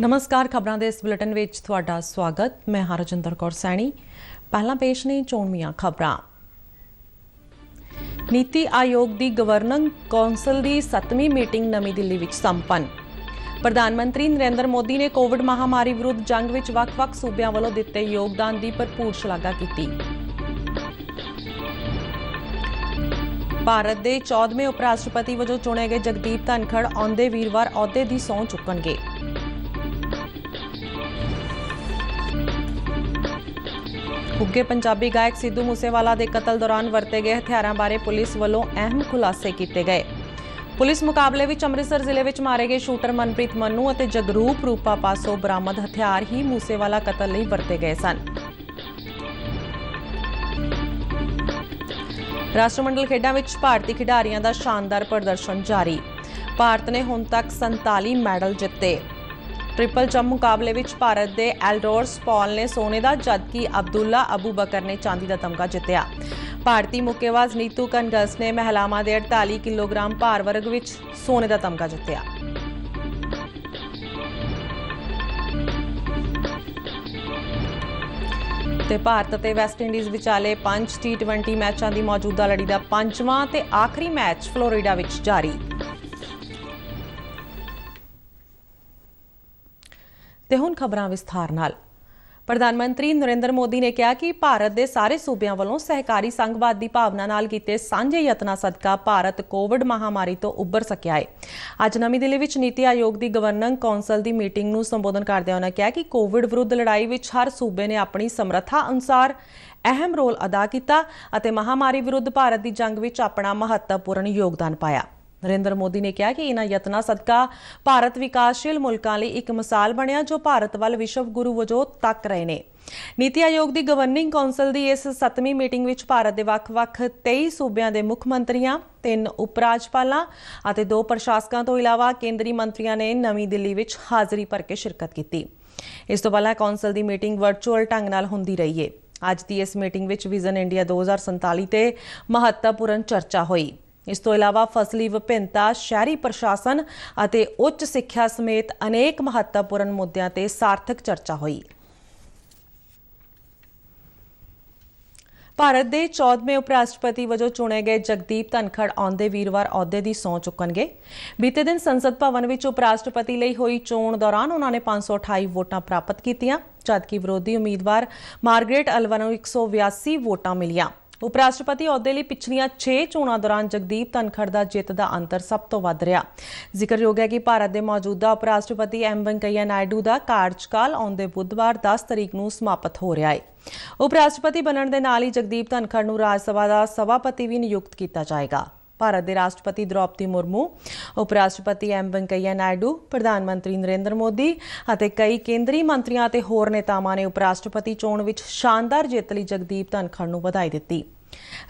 नमस्कार, खबरों के इस बुलेटिन में तुहाडा स्वागत। मैं हरजिंदर कौर सैनी। पहला पेश ने चोणवीआं खबरां। नीति आयोग की गवर्निंग कौंसल की 7वीं मीटिंग नवी दिल्ली में संपन्न। प्रधानमंत्री नरेंद्र मोदी ने कोविड महामारी विरुद्ध जंग में ਵੱਖ-ਵੱਖ सूबियां ਵੱਲੋਂ दिते योगदान की भरपूर शलाघा की। भारत के 14वें उपराष्ट्रपति वजों चुने गए जगदीप धनखड़ आउंदे वीरवार अहुदे की सौं चुकणगे। उगे पंजाबी गायक सिद्धू मूसेवाला के कतल दौरान वरते गए हथियारों बारे पुलिस वालों अहम खुलासे किए गए। पुलिस मुकाबले में अमृतसर जिले में मारे गए शूटर मनप्रीत मन्नू और जगरूप रूपा पासों बरामद हथियार ही मूसेवाला कतल लई वरते गए सन। राष्ट्रमंडल खेडों में भारतीय खिडारियों का शानदार प्रदर्शन जारी। भारत ने हुण तक 47 मैडल जिते। ट्रिपल जंप मुकाबले में भारत के एल्डोर्स पॉल ने सोने का जबकि अब्दुल्ला अबू बकर ने चांदी का तमगा जितया। भारतीय मुक्केबाज नीतू कनगस ने महिलावां के 48 किलोग्राम भार वर्ग में सोने का तमगा जितया। भारत और वैस्टइंडीज विचाले 5 T20 मैचों की मौजूदा लड़ी का 5वां ते आखिरी मैच फ्लोरिडा में जारी। ते हुण खबरां विस्तार नाल। प्रधानमंत्री नरेंद्र मोदी ने कहा कि भारत के सारे सूबियां वालों सहकारी संघवाद की भावना नाल कीते सांझे यत्नां सदका भारत कोविड महामारी तो उभर सकिया है। अज नवी दिल्ली में नीति आयोग की गवर्निंग कौंसल की मीटिंग नूं संबोधन करदे उन्होंने कहा कि कोविड विरुद्ध लड़ाई में हर सूबे ने अपनी समर्था अनुसार अहम रोल अदा किया और महामारी विरुद्ध भारत की जंग में अपना महत्वपूर्ण योगदान पाया। नरेंद्र मोदी ने कहा कि इन्हां यत्नां सदका भारत विकासशील मुल्कां लई एक मिसाल बनिया जो भारत वाल विश्व गुरु वजों तक रहे ने। नीति आयोग की गवर्निंग कौंसल की इस 7वीं मीटिंग में भारत के ਵੱਖ-ਵੱਖ 23 सूबियां के मुख मंत्रियों, 3 उप राज्यपालों और 2 प्रशासकों तो इलावा केंद्रीय मंत्रियों ने नवी दिल्ली में हाज़री भर के शिरकत की। इस तो पहला कौंसल की मीटिंग वर्चुअल ढंग नाल हुंदी रही है। अज की इस मीटिंग में विजन इंडिया 2047 ते महत्वपूर्ण चर्चा हुई। इस तो इलावा फसली विभिन्नता, शहरी प्रशासन और उच्च सिक्ख्या समेत अनेक महत्वपूर्ण मुद्दों पर सार्थक चर्चा हुई। भारत के 14वें उपराष्ट्रपति वजों चुने गए जगदीप धनखड़ आउंदे वीरवार अहुदे की सौं चुकणगे। बीते दिन संसद भवन में उपराष्ट्रपति लई हुई चोण दौरान उन्होंने 528 वोटां प्राप्त कीतियां, जबकि विरोधी उम्मीदवार मार्गरेट अलवा नूं 182 वोटां मिलियां। उपराष्ट्रपति अहुदे लई पिछलियां 6 चोणां दौरान जगदीप धनखड़ दा जित दा अंतर सब तो वध रहा। जिक्रयोग है कि भारत के मौजूदा उपराष्ट्रपति एम वेंकैया नायडू का कार्यकाल आउंदे बुधवार 10 तरीक नूं समाप्त हो रहा है। उपराष्ट्रपति बनने के नाल ही जगदीप धनखड़ नूं राज सभा का सभापति भी नियुक्त किया जाएगा। भारत के राष्ट्रपति द्रौपदी मुर्मू, उपराष्ट्रपति एम वेंकैया नायडू, प्रधानमंत्री नरेंद्र मोदी और कई केंद्रीय मंत्रियों और होर नेतावां ने उपराष्ट्रपति चोण विच शानदार जित लई जगदीप धनखड़ नूं वधाई दित्ती।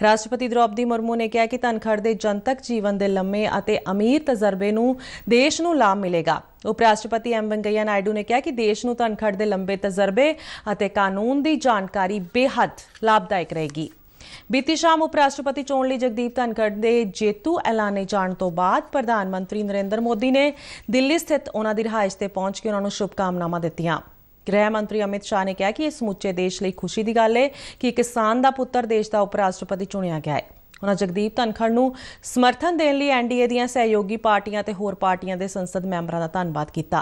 राष्ट्रपति द्रौपदी मुर्मू ने कहा कि धनखड़ के जनतक जीवन के लंबे और अमीर तजर्बे नूं देश नूं लाभ मिलेगा। उपराष्ट्रपति एम वेंकैया नायडू ने कहा कि देश नूं धनखड़ के लंबे तजर्बे और कानून की जानकारी बेहद लाभदायक रहेगी। बीती शाम उपराष्ट्रपति चोण लई जगदीप धनखड़ के जेतू ऐलाने जाने तो बाद प्रधानमंत्री नरेंद्र मोदी ने दिल्ली स्थित उन्हां दी रिहाइश ते पहुंच के उन्हां नूं शुभकामनावां दित्तियां। गृह मंत्री अमित शाह ने कहा कि इस समूचे देश लई खुशी की गल है कि किसान का पुत्र देश का उपराष्ट्रपति चुनिया गया है। उन्होंने जगदीप धनखड़ नूं समर्थन देने लई एनडीए दीआं सहयोगी पार्टियां ते होर पार्टियां दे संसद मैंबरां दा धन्नवाद किया।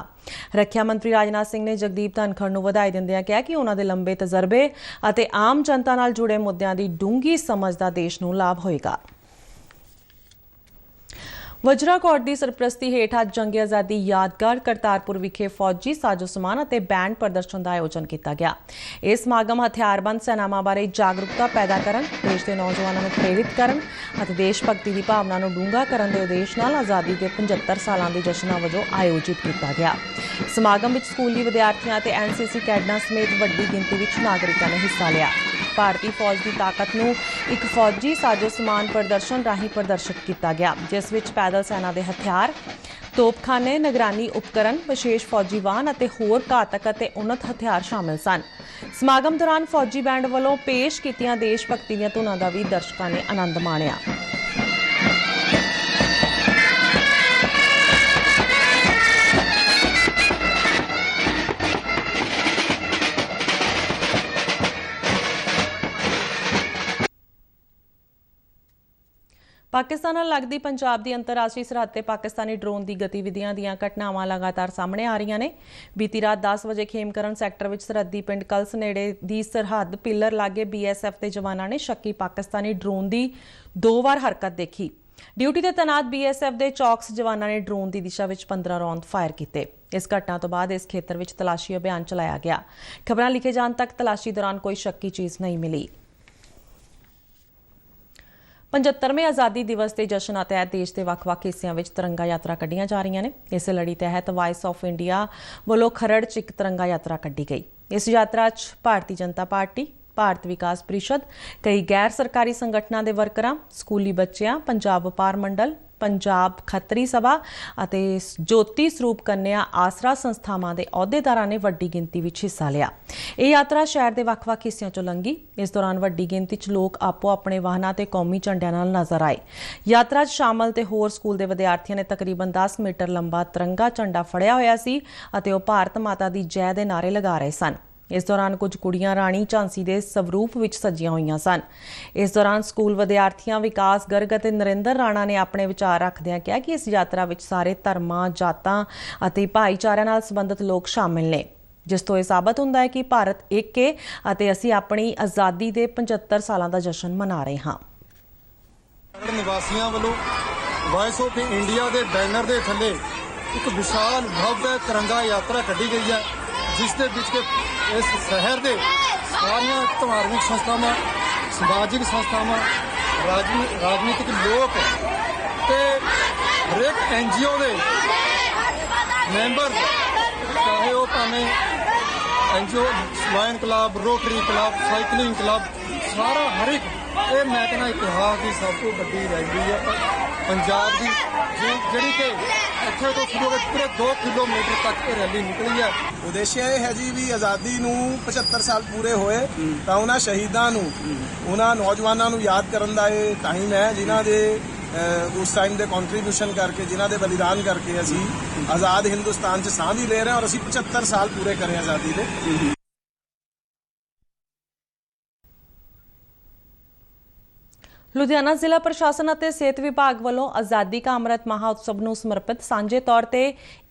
रक्षा मंत्री राजनाथ सिंह ने जगदीप धनखड़ नूं वधाई दिंदिआं कहा कि उन्हां दे लंबे तजर्बे अते आम जनता नाल जुड़े मुद्दों की डूंघी समझ दा देश नूं लाभ होएगा। वजरा कोट की सरप्रस्ती हेठ अज जंगे आज़ादी यादगार करतारपुर विखे फौजी साजो समान और बैंड प्रदर्शन का आयोजन किया गया। यह समागम हथियारबंद सेनावां बारे जागरूकता पैदा करन, देश के नौजवानों को प्रेरित करन और देशभक्ति की भावना को डूंगा करन दे उद्देश नाल आज़ादी के 75 सालों के जश्न वजों आयोजित किया गया। समागम में स्कूली विद्यार्थियों और एनसीसी कैडना समेत वड्डी गिनती में नागरिकों ने हिस्सा लिया। भारतीय फौज की ताकत नूं एक फौजी साजो समान प्रदर्शन राही प्रदर्शित किया गया, जिस विच पैदल सेना के हथियार, तोपखाने, निगरानी उपकरण, विशेष फौजी वाहन और होर घातक और उन्नत हथियार शामिल सन। समागम दौरान फौजी बैंड वालों पेश कीतियां देशभक्ति दीआं धुनां दा भी दर्शकों ने आनंद माणिया। ਪਾਕਿਸਤਾਨ ਨਾਲ ਲੱਗਦੀ ਪੰਜਾਬ ਦੀ ਅੰਤਰਰਾਸ਼ਟਰੀ ਸਰਹੱਦ ਤੇ ਪਾਕਿਸਤਾਨੀ ਡਰੋਨ ਦੀ ਗਤੀਵਿਧੀਆਂ ਦੀਆਂ ਘਟਨਾਵਾਂ ਲਗਾਤਾਰ ਸਾਹਮਣੇ ਆ ਰਹੀਆਂ ਨੇ। ਬੀਤੀ ਰਾਤ 10 ਵਜੇ ਖੇਮਕਰਨ ਸੈਕਟਰ ਵਿੱਚ ਸਰਹੱਦੀ ਪਿੰਡ ਕਲਸ ਨੇੜੇ ਦੀ ਸਰਹੱਦ ਪਿੱਲਰ ਲਾਗੇ BSF ਦੇ ਜਵਾਨਾਂ ਨੇ ਸ਼ੱਕੀ ਪਾਕਿਸਤਾਨੀ ਡਰੋਨ ਦੀ 2 ਵਾਰ ਹਰਕਤ ਦੇਖੀ। ਡਿਊਟੀ ਤੇ ਤੈਨਾਤ BSF ਦੇ ਚੌਕਸ ਜਵਾਨਾਂ ਨੇ ਡਰੋਨ ਦੀ ਦਿਸ਼ਾ ਵਿੱਚ 15 ਰੌਂਦ ਫਾਇਰ ਕੀਤੇ। ਇਸ ਘਟਨਾ ਤੋਂ ਬਾਅਦ ਇਸ ਖੇਤਰ ਵਿੱਚ ਤਲਾਸ਼ੀ ਅਭਿਆਨ ਚਲਾਇਆ ਗਿਆ। ਖਬਰਾਂ ਲਿਖੇ ਜਾਣ ਤੱਕ ਤਲਾਸ਼ੀ ਦੌਰਾਨ ਕੋਈ ਸ਼ੱਕੀ ਚੀਜ਼ ਨਹੀਂ ਮਿਲੀ। 75ਵੇਂ ਆਜ਼ਾਦੀ ਦਿਵਸ ਦੇ ਜਸ਼ਨ ਤਹਿਤ ਦੇਸ਼ ਦੇ ਵੱਖ-ਵੱਖ ਹਿੱਸਿਆਂ ਵਿੱਚ ਤਿਰੰਗਾ ਯਾਤਰਾ ਕੱਢੀਆਂ ਜਾ ਰਹੀਆਂ ਨੇ। ਇਸੇ ਲੜੀ ਤਹਿਤ ਵਾਇਸ ਆਫ ਇੰਡੀਆ ਵੱਲੋਂ ਖਰੜ 'ਚ ਇੱਕ ਤਿਰੰਗਾ ਯਾਤਰਾ ਕੱਢੀ ਗਈ। ਇਸ ਯਾਤਰਾ 'ਚ ਭਾਰਤੀ ਜਨਤਾ ਪਾਰਟੀ, ਭਾਰਤ ਵਿਕਾਸ ਪ੍ਰੀਸ਼ਦ, ਕਈ ਗੈਰ ਸਰਕਾਰੀ ਸੰਗਠਨਾਂ ਦੇ ਵਰਕਰਾਂ, ਸਕੂਲੀ ਬੱਚਿਆਂ, ਪੰਜਾਬ ਵਪਾਰ ਮੰਡਲ, ਪੰਜਾਬ ਖੱਤਰੀ ਸਭਾ ਅਤੇ ਜੋਤੀ ਸਰੂਪ ਕੰਨਿਆ ਆਸਰਾ ਸੰਸਥਾਵਾਂ ਦੇ ਅਹੁਦੇਦਾਰਾਂ ਨੇ ਵੱਡੀ ਗਿਣਤੀ ਵਿੱਚ ਹਿੱਸਾ ਲਿਆ। ਇਹ ਯਾਤਰਾ ਸ਼ਹਿਰ ਦੇ ਵੱਖ-ਵੱਖ ਹਿੱਸਿਆਂ 'ਚੋਂ ਲੰਘੀ। ਇਸ ਦੌਰਾਨ ਵੱਡੀ ਗਿਣਤੀ 'ਚ ਲੋਕ ਆਪੋ ਆਪਣੇ ਵਾਹਨਾਂ ਤੇ ਕੌਮੀ ਝੰਡਿਆਂ ਨਾਲ ਨਜ਼ਰ ਆਏ। ਯਾਤਰਾ 'ਚ ਸ਼ਾਮਲ ਤੇ ਹੋਰ ਸਕੂਲ ਦੇ ਵਿਦਿਆਰਥੀਆਂ ਨੇ ਤਕਰੀਬਨ 10 ਮੀਟਰ ਲੰਬਾ ਤਿਰੰਗਾ ਝੰਡਾ ਫੜਿਆ ਹੋਇਆ ਸੀ ਅਤੇ ਉਹ ਭਾਰਤ ਮਾਤਾ ਦੀ ਜੈ ਦੇ ਨਾਅਰੇ ਲਗਾ ਰਹੇ ਸਨ। ਇਸ ਦੌਰਾਨ ਕੁਝ ਕੁੜੀਆਂ ਰਾਣੀ ਝਾਂਸੀ ਦੇ ਸਵਰੂਪ ਵਿੱਚ ਸਜੀਆਂ ਹੋਈਆਂ ਸਨ। ਇਸ ਦੌਰਾਨ ਸਕੂਲ ਵਿਦਿਆਰਥੀਆਂ ਵਿਕਾਸ ਗਰਗ ਅਤੇ ਨਰਿੰਦਰ ਰਾਣਾ ਨੇ ਆਪਣੇ ਵਿਚਾਰ ਰੱਖਦਿਆਂ ਕਿਹਾ ਕਿ ਇਸ ਯਾਤਰਾ ਵਿੱਚ ਸਾਰੇ ਧਰਮਾਂ, ਜਾਤਾਂ ਅਤੇ ਭਾਈਚਾਰਿਆਂ ਨਾਲ ਸੰਬੰਧਿਤ ਲੋਕ ਸ਼ਾਮਿਲ ਨੇ, ਜਿਸ ਤੋਂ ਇਹ ਸਾਬਤ ਹੁੰਦਾ ਹੈ ਕਿ ਭਾਰਤ ਇੱਕ ਹੈ ਅਤੇ ਅਸੀਂ ਆਪਣੀ ਆਜ਼ਾਦੀ ਦੇ 75 ਸਾਲਾਂ ਦਾ ਜਸ਼ਨ ਮਨਾ ਰਹੇ ਹਾਂ। ਨਿਵਾਸੀਆਂ ਵੱਲੋਂ ਵਾਇਸ ਆਫ ਇੰਡੀਆ ਦੇ ਬੈਨਰ ਦੇ ਥੱਲੇ ਇੱਕ ਵਿਸ਼ਾਲ ਭਵਯ ਤਿਰੰਗਾ ਯਾਤਰਾ ਕੱਢੀ ਗਈ ਹੈ, ਜਿਸ ਦੇ ਵਿੱਚ ਇਸ ਸ਼ਹਿਰ ਦੇ ਸਾਰੀਆਂ ਧਾਰਮਿਕ ਸੰਸਥਾਵਾਂ, ਸਮਾਜਿਕ ਸੰਸਥਾਵਾਂ, ਰਾਜਨੀਤਿਕ ਲੋਕ ਤੇ ਹਰੇਕ NGO ਦੇ ਮੈਂਬਰ, ਚਾਹੇ ਉਹ ਭਾਵੇਂ NGO lion club, rotary club, cycling club, ਸਾਰਾ ਹਰ ਇੱਕ ਇਹ ਮੈਂ ਕਹਿੰਦਾ ਇਤਿਹਾਸ ਦੀ ਸਭ ਤੋਂ ਵੱਡੀ ਰੈਲੀ ਹੈ ਪੰਜਾਬ ਦੀ, ਜਿਹੜੀ ਕਿ ਇੱਥੇ ਤੋਂ ਸ਼ੁਰੂ ਹੋ ਕੇ ਪੂਰੇ 2 ਕਿਲੋਮੀਟਰ ਤੱਕ ਇਹ ਰੈਲੀ ਨਿਕਲੀ ਹੈ। ਉਦੇਸ਼ ਇਹ ਹੈ ਜੀ ਵੀ ਆਜ਼ਾਦੀ ਨੂੰ 75 ਸਾਲ ਪੂਰੇ ਹੋਏ ਤਾਂ ਉਹਨਾਂ ਸ਼ਹੀਦਾਂ ਨੂੰ, ਉਹਨਾਂ ਨੌਜਵਾਨਾਂ ਨੂੰ ਯਾਦ ਕਰਨ ਦਾ ਇਹ ਟਾਈਮ ਹੈ ਜਿਨ੍ਹਾਂ ਦੇ ਉਸ ਟਾਈਮ ਦੇ ਕੰਟਰੀਬਿਊਸ਼ਨ ਕਰਕੇ, ਜਿਨ੍ਹਾਂ ਦੇ ਬਲੀਦਾਨ ਕਰਕੇ ਅਸੀਂ ਆਜ਼ਾਦ ਹਿੰਦੁਸਤਾਨ 'ਚ ਸਾਹ ਵੀ ਲੈ ਰਹੇ ਹਾਂ ਔਰ ਅਸੀਂ 75 ਸਾਲ ਪੂਰੇ ਕਰੇ ਆਜ਼ਾਦੀ ਦੇ। ਲੁਧਿਆਣਾ ਜ਼ਿਲ੍ਹਾ ਪ੍ਰਸ਼ਾਸਨ ਅਤੇ ਸਿਹਤ ਵਿਭਾਗ ਵੱਲੋਂ ਆਜ਼ਾਦੀ ਕਾ ਅੰਮ੍ਰਿਤ ਮਹਾਉਤਸਵ ਨੂੰ ਸਮਰਪਿਤ ਸਾਂਝੇ ਤੌਰ ਤੇ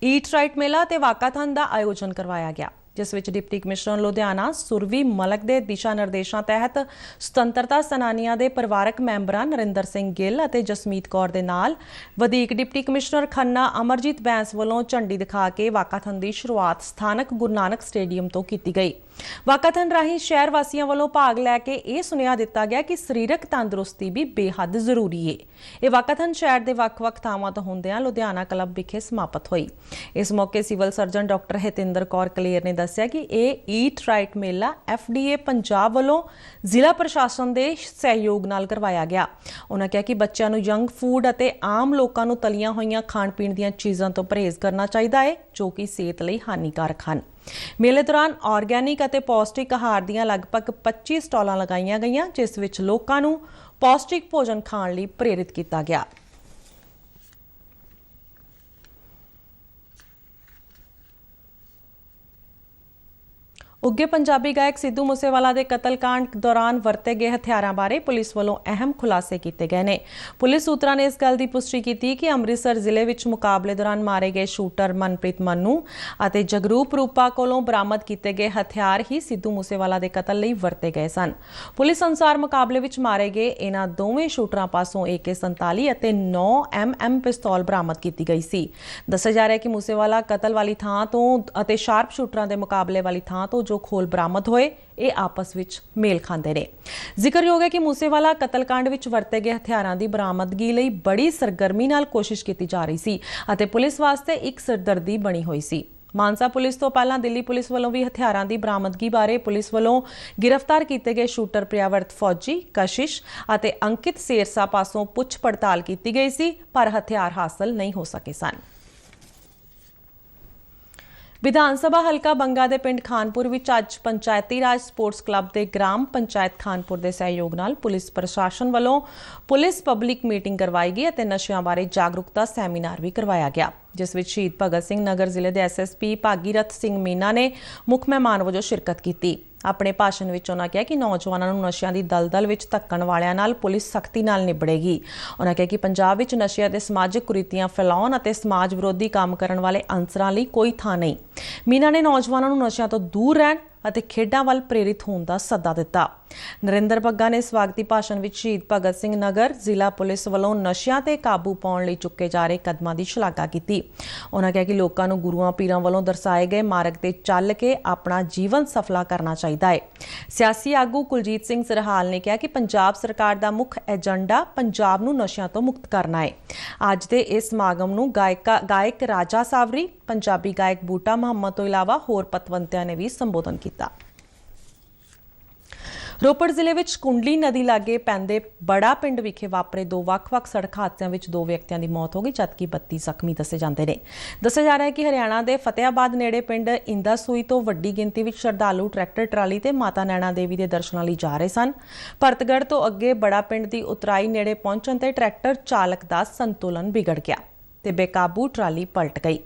ਈਟ ਰਾਈਟ ਮੇਲਾ ਤੇ ਵਾਕਾਥਨ ਦਾ ਆਯੋਜਨ ਕਰਵਾਇਆ ਗਿਆ, ਜਿਸ ਵਿੱਚ ਡਿਪਟੀ ਕਮਿਸ਼ਨਰ ਲੁਧਿਆਣਾ ਸੁਰਵੀ ਮਲਕ ਦੇ ਦਿਸ਼ਾ ਨਿਰਦੇਸ਼ਾਂ ਤਹਿਤ ਸੁਤੰਤਰਤਾ ਸੈਨਾਨੀਆਂ ਦੇ ਪਰਿਵਾਰਕ ਮੈਂਬਰਾਂ ਨਰਿੰਦਰ ਸਿੰਘ ਗਿੱਲ ਅਤੇ ਜਸਮੀਤ ਕੌਰ ਦੇ ਨਾਲ ਵਧੀਕ ਡਿਪਟੀ ਕਮਿਸ਼ਨਰ ਖੰਨਾ ਅਮਰਜੀਤ ਬੈਂਸ ਵੱਲੋਂ ਝੰਡੀ ਦਿਖਾ ਕੇ ਵਾਕਾਥਨ ਦੀ ਸ਼ੁਰੂਆਤ ਸਥਾਨਕ ਗੁਰੂ ਨਾਨਕ ਸਟੇਡੀਅਮ ਤੋਂ ਕੀਤੀ ਗਈ। ਵਾਕਾਥਨ ਰਾਹੀਂ ਸ਼ਹਿਰ ਵਾਸੀਆਂ ਵੱਲੋਂ ਭਾਗ ਲੈ ਕੇ ਇਹ ਸੁਨੇਹਾ ਦਿੱਤਾ ਗਿਆ ਕਿ ਸਰੀਰਕ ਤੰਦਰੁਸਤੀ ਵੀ ਬੇਹੱਦ ਜ਼ਰੂਰੀ ਹੈ। ਇਹ ਵਾਕਾਥਨ ਸ਼ਹਿਰ ਦੇ ਵੱਖ-ਵੱਖ ਥਾਵਾਂ ਤੋਂ ਹੁੰਦਿਆਂ ਲੁਧਿਆਣਾ ਕਲੱਬ ਵਿਖੇ ਸਮਾਪਤ ਹੋਈ। ਇਸ ਮੌਕੇ civil surgeon doctor Hitinder Kaur Kaler ਨੇ ਦੱਸਿਆ ਕਿ ਇਹ ਈਟ ਰਾਈਟ ਮੇਲਾ FDA ਪੰਜਾਬ ਵੱਲੋਂ ਜ਼ਿਲ੍ਹਾ ਪ੍ਰਸ਼ਾਸਨ ਦੇ ਸਹਿਯੋਗ ਨਾਲ ਕਰਵਾਇਆ ਗਿਆ। ਉਹਨਾਂ ਕਿਹਾ ਕਿ ਬੱਚਿਆਂ ਨੂੰ ਜੰਕ ਫੂਡ ਅਤੇ ਆਮ ਲੋਕਾਂ ਨੂੰ ਤਲੀਆਂ ਹੋਈਆਂ ਖਾਣ-ਪੀਣ ਦੀਆਂ ਚੀਜ਼ਾਂ ਤੋਂ ਪਰਹੇਜ਼ ਕਰਨਾ ਚਾਹੀਦਾ ਹੈ, ਜੋ ਕਿ ਸਿਹਤ ਲਈ ਹਾਨੀਕਾਰਕ ਹਨ। ਮੇਲੇ ਦੌਰਾਨ ਆਰਗੈਨਿਕ ਅਤੇ ਪੌਸ਼ਟਿਕ ਆਹਾਰ ਦੀਆਂ ਲਗਭਗ 25 ਸਟਾਲਾਂ ਲਗਾਈਆਂ ਗਈਆਂ, ਜਿਸ ਵਿੱਚ ਲੋਕਾਂ ਨੂੰ ਪੌਸ਼ਟਿਕ ਭੋਜਨ ਖਾਣ ਲਈ ਪ੍ਰੇਰਿਤ ਕੀਤਾ ਗਿਆ। ਉੱਘੇ ਪੰਜਾਬੀ ਗਾਇਕ ਸਿੱਧੂ ਮੂਸੇਵਾਲਾ ਦੇ ਕਤਲकांड ਦੌਰਾਨ ਵਰਤੇ ਗਏ ਹਥਿਆਰਾਂ ਬਾਰੇ ਪੁਲਿਸ ਵੱਲੋਂ ਅਹਿਮ ਖੁਲਾਸੇ ਕੀਤੇ ਗਏ ਨੇ। ਪੁਲਿਸ ਸੂਤਰਾਂ ਨੇ ਇਸ ਗੱਲ ਦੀ ਪੁਸ਼ਟੀ ਕੀਤੀ ਕਿ ਅੰਮ੍ਰਿਤਸਰ ਜ਼ਿਲ੍ਹੇ ਵਿੱਚ ਮੁਕਾਬਲੇ ਦੌਰਾਨ ਮਾਰੇ ਗਏ ਸ਼ੂਟਰ ਮਨਪ੍ਰੀਤ ਮੰਨੂ ਅਤੇ ਜਗਰੂਪ ਰੂਪਾ ਕੋਲੋਂ ਬਰਾਮਦ ਕੀਤੇ ਗਏ ਹਥਿਆਰ ਹੀ ਸਿੱਧੂ ਮੂਸੇਵਾਲਾ ਦੇ ਕਤਲ ਲਈ ਵਰਤੇ ਗਏ ਸਨ। ਪੁਲਿਸ ਅਨੁਸਾਰ ਮੁਕਾਬਲੇ ਵਿੱਚ ਮਾਰੇ ਗਏ ਇਹਨਾਂ ਦੋਵੇਂ ਸ਼ੂਟਰਾਂ ਪਾਸੋਂ AK-47 ਅਤੇ 9mm ਪਿਸਤੌਲ ਬਰਾਮਦ ਕੀਤੀ ਗਈ ਸੀ। ਦੱਸਿਆ ਜਾ ਰਿਹਾ ਹੈ ਕਿ ਮੂਸੇਵਾਲਾ ਕਤਲ ਵਾਲੀ ਥਾਂ ਤੋਂ ਅਤੇ ਸ਼ਾਰਪ ਸ਼ੂਟਰਾਂ ਦੇ ਮੁਕਾਬਲੇ ਵਾਲੀ ਥਾਂ ਤੋਂ ਖੋਲ ਬਰਾਮਦ ਹੋਏ, ਇਹ ਆਪਸ ਵਿੱਚ ਮੇਲ ਖਾਂਦੇ ਨੇ। ਜ਼ਿਕਰਯੋਗ ਹੈ ਕਿ ਮੂਸੇਵਾਲਾ ਕਤਲकांड ਵਿੱਚ ਵਰਤੇ ਗਏ ਹਥਿਆਰਾਂ ਦੀ ਬਰਾਮਦਗੀ ਲਈ ਬੜੀ ਸਰਗਰਮੀ ਨਾਲ ਕੋਸ਼ਿਸ਼ ਕੀਤੀ ਜਾ ਰਹੀ ਸੀ ਅਤੇ ਪੁਲਿਸ ਵਾਸਤੇ ਇੱਕ ਸਿਰਦਰਦੀ ਬਣੀ ਹੋਈ ਸੀ। ਮਾਨਸਾ ਪੁਲਿਸ ਤੋਂ ਪਹਿਲਾਂ ਦਿੱਲੀ ਪੁਲਿਸ ਵੱਲੋਂ ਵੀ ਹਥਿਆਰਾਂ ਦੀ ਬਰਾਮਦਗੀ ਬਾਰੇ ਪੁਲਿਸ ਵੱਲੋਂ ਗ੍ਰਿਫਤਾਰ ਕੀਤੇ ਗਏ ਸ਼ੂਟਰ ਪ੍ਰਿਆਵਰਤ ਫੌਜੀ, ਕਸ਼ਿਸ਼ ਅਤੇ ਅੰਕਿਤ ਸੇਰਸਾ ਪਾਸੋਂ ਪੁੱਛ ਪੜਤਾਲ ਕੀਤੀ ਗਈ ਸੀ, ਪਰ ਹਥਿਆਰ ਹਾਸਲ ਨਹੀਂ ਹੋ ਸਕੇ ਸਨ। ਵਿਧਾਨ ਸਭਾ ਹਲਕਾ ਬੰਗਾ ਦੇ ਪਿੰਡ ਖਾਨਪੁਰ ਵਿੱਚ ਅੱਜ ਪੰਚਾਇਤੀ ਰਾਜ ਸਪੋਰਟਸ ਕਲੱਬ ਦੇ ਗ੍ਰਾਮ ਪੰਚਾਇਤ ਖਾਨਪੁਰ ਦੇ ਸਹਿਯੋਗ ਨਾਲ ਪੁਲਿਸ ਪ੍ਰਸ਼ਾਸਨ ਵੱਲੋਂ ਪੁਲਿਸ ਪਬਲਿਕ ਮੀਟਿੰਗ ਕਰਵਾਈ ਗਈ ਅਤੇ ਨਸ਼ਿਆਂ ਬਾਰੇ ਜਾਗਰੂਕਤਾ ਸੈਮੀਨਾਰ ਵੀ ਕਰਵਾਇਆ ਗਿਆ, ਜਿਸ ਵਿੱਚ ਸ਼ਹੀਦ ਭਗਤ ਸਿੰਘ ਨਗਰ ਜ਼ਿਲ੍ਹੇ ਦੇ SSP ਭਾਗੀਰਥ ਸਿੰਘ ਮੀਨਾ ਨੇ ਮੁੱਖ ਮਹਿਮਾਨ ਵਜੋਂ ਸ਼ਿਰਕਤ ਕੀਤੀ ਆਪਣੇ ਭਾਸ਼ਣ ਵਿੱਚ ਉਹਨਾਂ ਕਿਹਾ ਕਿ ਨੌਜਵਾਨਾਂ ਨੂੰ ਨਸ਼ਿਆਂ ਦੀ ਦਲਦਲ ਵਿੱਚ ਧੱਕਣ ਵਾਲਿਆਂ ਨਾਲ ਪੁਲਿਸ ਸਖਤੀ ਨਾਲ ਨਿਬੜੇਗੀ। ਉਹਨਾਂ ਕਿਹਾ ਕਿ ਪੰਜਾਬ ਵਿੱਚ ਨਸ਼ੇ ਅਤੇ ਸਮਾਜਿਕ ਕੁਰੀਤੀਆਂ ਫੈਲਾਉਣ ਅਤੇ ਸਮਾਜ ਵਿਰੋਧੀ ਕੰਮ ਕਰਨ ਵਾਲੇ ਅੰਸਰਾਂ ਲਈ ਕੋਈ ਥਾਂ ਨਹੀਂ। ਮੀਨਾ ਨੇ ਨੌਜਵਾਨਾਂ ਨੂੰ ਨਸ਼ਿਆਂ ਤੋਂ ਦੂਰ ਰਹਿਣ ਅਤੇ ਖੇਡਾਂ ਵੱਲ ਪ੍ਰੇਰਿਤ ਹੋਣ ਦਾ ਸੱਦਾ ਦਿੱਤਾ। ਨਰਿੰਦਰ ਬੱਗਾ ਨੇ ਸਵਾਗਤੀ ਭਾਸ਼ਣ ਵਿੱਚ ਸ਼ਹੀਦ ਭਗਤ ਸਿੰਘ ਨਗਰ ਜ਼ਿਲ੍ਹਾ ਪੁਲਿਸ ਵੱਲੋਂ ਨਸ਼ਿਆਂ ਤੇ ਕਾਬੂ ਪਾਉਣ ਲਈ ਚੁੱਕੇ ਜਾ ਰਹੇ ਕਦਮਾਂ ਦੀ ਸ਼ਲਾਘਾ ਕੀਤੀ। ਉਹਨਾਂ ਕਿਹਾ ਕਿ ਲੋਕਾਂ ਨੂੰ ਗੁਰੂਆਂ ਪੀਰਾਂ ਵੱਲੋਂ ਦਰਸਾਏ ਗਏ ਮਾਰਗ ਤੇ ਚੱਲ ਕੇ ਆਪਣਾ ਜੀਵਨ ਸਫਲਾ ਕਰਨਾ ਚਾਹੀਦਾ ਹੈ। ਸਿਆਸੀ ਆਗੂ ਕੁਲਜੀਤ ਸਿੰਘ ਸਰਹਾਲ ਨੇ ਕਿਹਾ ਕਿ ਪੰਜਾਬ ਸਰਕਾਰ ਦਾ ਮੁੱਖ ਏਜੰਡਾ ਪੰਜਾਬ ਨੂੰ ਨਸ਼ਿਆਂ ਤੋਂ ਮੁਕਤ ਕਰਨਾ ਹੈ। ਅੱਜ ਦੇ ਇਸ ਸਮਾਗਮ ਨੂੰ ਗਾਇਕ ਰਾਜਾ ਸਾਵਰੀ, ਪੰਜਾਬੀ ਗਾਇਕ ਬੂਟਾ ਮੁਹੰਮਦ ਤੋਂ ਇਲਾਵਾ ਹੋਰ ਪਤਵੰਤਿਆਂ ਨੇ ਵੀ ਸੰਬੋਧਨ ਕੀਤਾ। ਰੋਪੜ ਜ਼ਿਲ੍ਹੇ ਵਿੱਚ ਕੁੰਡਲੀ ਨਦੀ ਲਾਗੇ ਪੈਂਦੇ ਬੜਾ ਪਿੰਡ ਵਿਖੇ ਵਾਪਰੇ ਦੋ ਵੱਖ-ਵੱਖ ਸੜਕ ਹਾਦਸਿਆਂ ਵਿੱਚ 2 ਵਿਅਕਤੀਆਂ ਦੀ ਮੌਤ ਹੋ ਗਈ, ਜਦਕਿ 32 ਜ਼ਖਮੀ ਦੱਸੇ ਜਾਂਦੇ ਨੇ। ਦੱਸਿਆ ਜਾ ਰਿਹਾ ਹੈ ਕਿ ਹਰਿਆਣਾ ਦੇ ਫਤਿਆਬਾਦ ਨੇੜੇ ਪਿੰਡ ਇੰਦਾਸੂਈ ਤੋਂ ਵੱਡੀ ਗਿਣਤੀ ਵਿੱਚ ਸ਼ਰਧਾਲੂ ਟਰੈਕਟਰ ਟਰਾਲੀ ਤੇ ਮਾਤਾ ਨੈਣਾ ਦੇਵੀ ਦੇ ਦਰਸ਼ਨਾਂ ਲਈ ਜਾ ਰਹੇ ਸਨ। ਭਰਤਗੜ੍ਹ ਤੋਂ ਅੱਗੇ ਬੜਾ ਪਿੰਡ ਦੀ ਉਤਰਾਈ ਨੇੜੇ ਪਹੁੰਚਣ ਤੇ ਟਰੈਕਟਰ ਚਾਲਕ ਦਾ ਸੰਤੁਲਨ ਵਿਗੜ ਗਿਆ ਤੇ ਬੇਕਾਬੂ ਟਰਾਲੀ ਪਲਟ ਗਈ।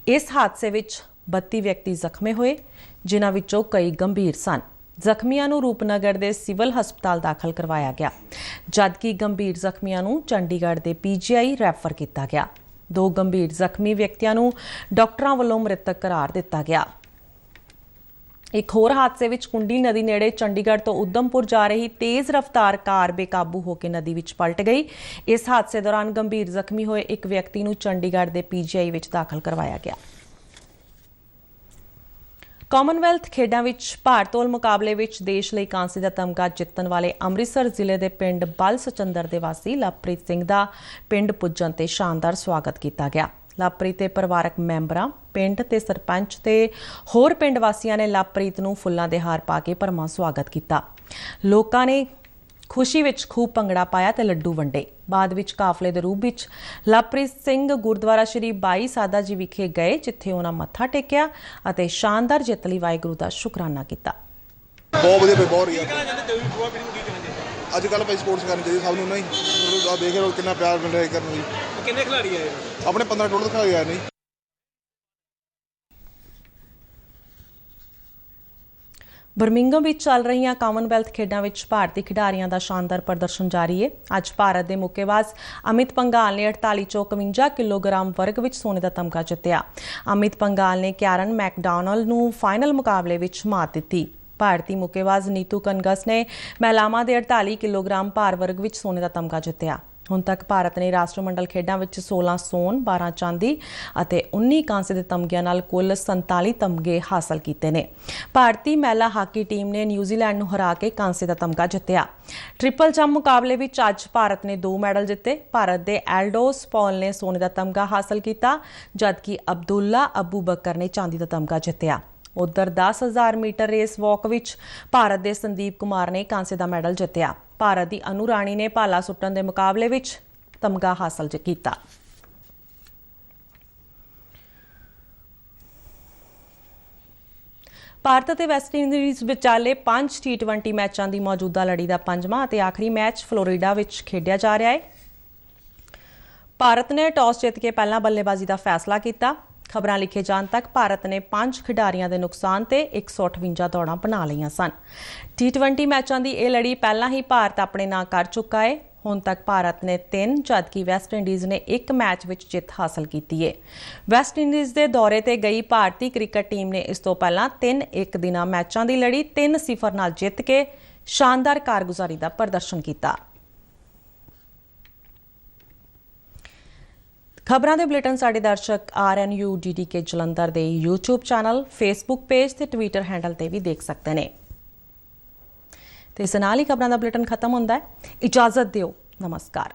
ਇਸ ਹਾਦਸੇ ਵਿੱਚ 32 ਵਿਅਕਤੀ ਜ਼ਖਮੀ ਹੋਏ, ਜਿਨ੍ਹਾਂ ਵਿੱਚੋਂ ਕਈ ਗੰਭੀਰ ਸਨ। ਜ਼ਖਮੀਆਂ ਨੂੰ ਰੂਪਨਗਰ ਦੇ ਸਿਵਲ ਹਸਪਤਾਲ ਦਾਖਲ ਕਰਵਾਇਆ ਗਿਆ, ਜਦਕਿ ਗੰਭੀਰ ਜ਼ਖਮੀਆਂ ਨੂੰ ਚੰਡੀਗੜ੍ਹ ਦੇ PGI ਰੈਫਰ ਕੀਤਾ ਗਿਆ। 2 ਗੰਭੀਰ ਜ਼ਖਮੀ ਵਿਅਕਤੀਆਂ ਨੂੰ ਡਾਕਟਰਾਂ ਵੱਲੋਂ ਮ੍ਰਿਤਕ ਕਰਾਰ ਦਿੱਤਾ ਗਿਆ। ਇੱਕ ਹੋਰ ਹਾਦਸੇ ਵਿੱਚ ਕੁੰਡੀ ਨਦੀ ਨੇੜੇ ਚੰਡੀਗੜ੍ਹ ਤੋਂ ਉਦਮਪੁਰ ਜਾ ਰਹੀ ਤੇਜ਼ ਰਫ਼ਤਾਰ ਕਾਰ ਬੇਕਾਬੂ ਹੋ ਕੇ ਨਦੀ ਵਿੱਚ ਪਲਟ ਗਈ। ਇਸ ਹਾਦਸੇ ਦੌਰਾਨ ਗੰਭੀਰ ਜ਼ਖਮੀ ਹੋਏ ਇੱਕ ਵਿਅਕਤੀ ਨੂੰ ਚੰਡੀਗੜ੍ਹ ਦੇ PGI ਵਿੱਚ ਦਾਖਲ ਕਰਵਾਇਆ ਗਿਆ। ਕਾਮਨਵੈਲਥ ਖੇਡਾਂ ਵਿੱਚ ਭਾਰਤੋਲ ਮੁਕਾਬਲੇ ਵਿੱਚ ਦੇਸ਼ ਲਈ ਕਾਂਸੇ ਦਾ ਤਮਗਾ ਜਿੱਤਣ ਵਾਲੇ ਅੰਮ੍ਰਿਤਸਰ ਜ਼ਿਲ੍ਹੇ ਦੇ ਪਿੰਡ ਬਲ ਸਚੰਦਰ ਦੇ ਵਾਸੀ ਲਵਪ੍ਰੀਤ ਸਿੰਘ ਦਾ ਪਿੰਡ ਪੁੱਜਣ ਤੇ ਸ਼ਾਨਦਾਰ ਸਵਾਗਤ ਕੀਤਾ ਗਿਆ। ਲਵਪ੍ਰੀਤ ਦੇ ਪਰਿਵਾਰਕ ਮੈਂਬਰਾਂ, ਪਿੰਡ ਤੇ ਸਰਪੰਚ ਤੇ ਹੋਰ ਪਿੰਡ ਵਾਸੀਆਂ ਨੇ ਲਵਪ੍ਰੀਤ ਨੂੰ ਫੁੱਲਾਂ ਦੇ ਹਾਰ ਪਾ ਕੇ ਭਰਵਾਂ ਸਵਾਗਤ ਕੀਤਾ। ਲੋਕਾਂ ਨੇ ਖੁਸ਼ੀ ਵਿੱਚ ਖੂਬ ਭੰਗੜਾ ਪਾਇਆ ਤੇ ਲੱਡੂ ਵੰਡੇ। ਬਾਅਦ ਵਿੱਚ ਕਾਫਲੇ ਦੇ ਰੂਪ ਵਿੱਚ ਲਵਪ੍ਰੀਤ ਸਿੰਘ ਗੁਰਦੁਆਰਾ ਸ਼੍ਰੀ ਬਾਈ ਸਾਦਾ ਜੀ ਵਿਖੇ ਗਏ, ਜਿੱਥੇ ਉਹਨਾਂ ਮੱਥਾ ਟੇਕਿਆ ਅਤੇ ਸ਼ਾਨਦਾਰ ਜਿੱਤ ਲਈ ਵਾਹਿਗੁਰੂ ਦਾ ਸ਼ੁਕਰਾਨਾ ਕੀਤਾ। ਬਹੁਤ ਵਧੀਆ, ਬਹੁਤ ਰਿਹਾ। ਅੱਜ ਕੱਲ੍ਹ ਭਾਈ ਸਪੋਰਟਸ ਕਰਨੀ ਚਾਹੀਦੀ ਸਭ ਨੂੰ, ਨਹੀਂ ਦੇਖ ਰਹੇ ਕਿੰਨਾ ਪਿਆਰ ਮਿਲ ਰਿਹਾ ਕਰਨ ਲਈ। ਕਿੰਨੇ ਖਿਡਾਰੀ ਆਏ? ਆਪਣੇ 15 ਟੋਟਲ ਖਿਡਾਰੀ ਆਏ ਨੇ। ਬਰਮਿੰਘਮ ਵਿੱਚ ਚੱਲ ਰਹੀਆਂ ਕਾਮਨਵੈਲਥ ਖੇਡਾਂ ਵਿੱਚ ਭਾਰਤੀ ਖਿਡਾਰੀਆਂ ਦਾ ਸ਼ਾਨਦਾਰ ਪ੍ਰਦਰਸ਼ਨ ਜਾਰੀ ਹੈ। ਅੱਜ ਭਾਰਤ ਦੇ ਮੁੱਕੇਬਾਜ਼ ਅਮਿਤ ਪੰਘਾਲ ਨੇ 48 ਚੋਂ 51 ਕਿਲੋਗ੍ਰਾਮ ਵਰਗ ਵਿੱਚ ਸੋਨੇ ਦਾ ਤਮਗਾ ਜਿੱਤਿਆ। ਅਮਿਤ ਪੰਘਾਲ ਨੇ ਕੈਰਨ ਮੈਕਡੋਨਲ ਨੂੰ ਫਾਈਨਲ ਮੁਕਾਬਲੇ ਵਿੱਚ ਮਾਤ ਦਿੱਤੀ। ਭਾਰਤੀ ਮੁੱਕੇਬਾਜ਼ ਨੀਤੂ ਕਨਗਸ ਨੇ ਮਹਿਲਾਵਾਂ ਦੇ 48 ਕਿਲੋਗ੍ਰਾਮ ਭਾਰ ਵਰਗ ਵਿੱਚ ਸੋਨੇ ਦਾ ਤਮਗਾ ਜਿੱਤਿਆ। ਹੁਣ ਤੱਕ ਭਾਰਤ ਨੇ ਰਾਸ਼ਟਰਮੰਡਲ ਖੇਡਾਂ ਵਿੱਚ 16 ਸੋਨ, 12 ਚਾਂਦੀ ਅਤੇ 19 ਕਾਂਸੇ ਦੇ ਤਮਗਿਆਂ ਨਾਲ ਕੁੱਲ 47 ਤਮਗੇ ਹਾਸਲ ਕੀਤੇ ਨੇ। ਭਾਰਤੀ ਮਹਿਲਾ ਹਾਕੀ ਟੀਮ ਨੇ ਨਿਊਜ਼ੀਲੈਂਡ ਨੂੰ ਹਰਾ ਕੇ ਕਾਂਸੇ ਦਾ ਤਮਗਾ ਜਿੱਤਿਆ। ਟ੍ਰਿਪਲ ਜੰਪ ਮੁਕਾਬਲੇ ਵਿੱਚ ਅੱਜ ਭਾਰਤ ਨੇ 2 ਮੈਡਲ ਜਿੱਤੇ। ਭਾਰਤ ਦੇ ਐਲਡੋਸ ਪੌਲ ਨੇ ਸੋਨੇ ਦਾ ਤਮਗਾ ਹਾਸਲ ਕੀਤਾ, ਜਦਕਿ ਅਬਦੁੱਲਾ ਅਬੂ ਬਕਰ ਨੇ ਚਾਂਦੀ ਦਾ ਤਮਗਾ ਜਿੱਤਿਆ। ਉਧਰ 10,000 ਮੀਟਰ ਰੇਸ ਵਾਕ ਵਿੱਚ ਭਾਰਤ ਦੇ ਸੰਦੀਪ ਕੁਮਾਰ ਨੇ ਕਾਂਸੇ ਦਾ ਮੈਡਲ ਜਿੱਤਿਆ। ਭਾਰਤ ਦੀ ਅਨੂ ਰਾਣੀ ਨੇ ਭਾਲਾ ਸੁੱਟਣ ਦੇ ਮੁਕਾਬਲੇ ਵਿੱਚ ਤਮਗਾ ਹਾਸਲ ਕੀਤਾ। ਭਾਰਤ ਅਤੇ ਵੈਸਟਇੰਡੀਜ਼ ਵਿਚਾਲੇ 5 T20 ਮੈਚਾਂ ਦੀ ਮੌਜੂਦਾ ਲੜੀ ਦਾ 5ਵਾਂ ਅਤੇ ਆਖਰੀ ਮੈਚ ਫਲੋਰੀਡਾ ਵਿੱਚ ਖੇਡਿਆ ਜਾ ਰਿਹਾ ਹੈ। ਭਾਰਤ ਨੇ ਟਾਸ ਜਿੱਤ ਕੇ ਪਹਿਲਾਂ ਬੱਲੇਬਾਜ਼ੀ ਦਾ ਫੈਸਲਾ ਕੀਤਾ। ਖਬਰਾਂ ਲਿਖੇ ਜਾਣ ਤੱਕ ਭਾਰਤ ਨੇ 5 ਖਿਡਾਰੀਆਂ ਦੇ ਨੁਕਸਾਨ ਤੇ 158 ਦੌੜਾਂ ਬਣਾ ਲਈਆਂ ਸਨ। T20 ਮੈਚਾਂ ਦੀ ਇਹ ਲੜੀ ਪਹਿਲਾਂ ਹੀ ਭਾਰਤ ਆਪਣੇ ਨਾਂ ਕਰ ਚੁੱਕਾ ਹੈ। ਹੁਣ ਤੱਕ ਭਾਰਤ ਨੇ 3 ਜਦਕਿ ਵੈਸਟਇੰਡੀਜ਼ ਨੇ 1 ਮੈਚ ਵਿੱਚ ਜਿੱਤ ਹਾਸਲ ਕੀਤੀ ਹੈ। ਵੈਸਟਇੰਡੀਜ਼ ਦੇ ਦੌਰੇ ਤੇ ਗਈ ਭਾਰਤੀ ਕ੍ਰਿਕਟ ਟੀਮ ਨੇ ਇਸ ਤੋਂ ਪਹਿਲਾਂ 3 ਇੱਕ ਦਿਨਾਂ ਮੈਚਾਂ ਦੀ ਲੜੀ 3-0 ਨਾਲ ਜਿੱਤ ਕੇ ਸ਼ਾਨਦਾਰ ਕਾਰਗੁਜ਼ਾਰੀ ਦਾ ਪ੍ਰਦਰਸ਼ਨ ਕੀਤਾ। ਖਬਰਾਂ ਦੇ ਬੁਲੇਟਿਨ ਸਾਡੇ ਦਰਸ਼ਕ RNU DDK ਜਲੰਧਰ ਦੇ YouTube ਚੈਨਲ, Facebook ਪੇਜ ਤੇ Twitter ਹੈਂਡਲ ਤੇ ਵੀ ਦੇਖ ਸਕਦੇ ਨੇ। ਤੇ ਇਸ ਨਾਲ ਹੀ ਖਬਰਾਂ ਦਾ ਬੁਲੇਟਿਨ ਖਤਮ ਹੁੰਦਾ ਹੈ। ਇਜਾਜ਼ਤ ਦਿਓ। ਨਮਸਕਾਰ।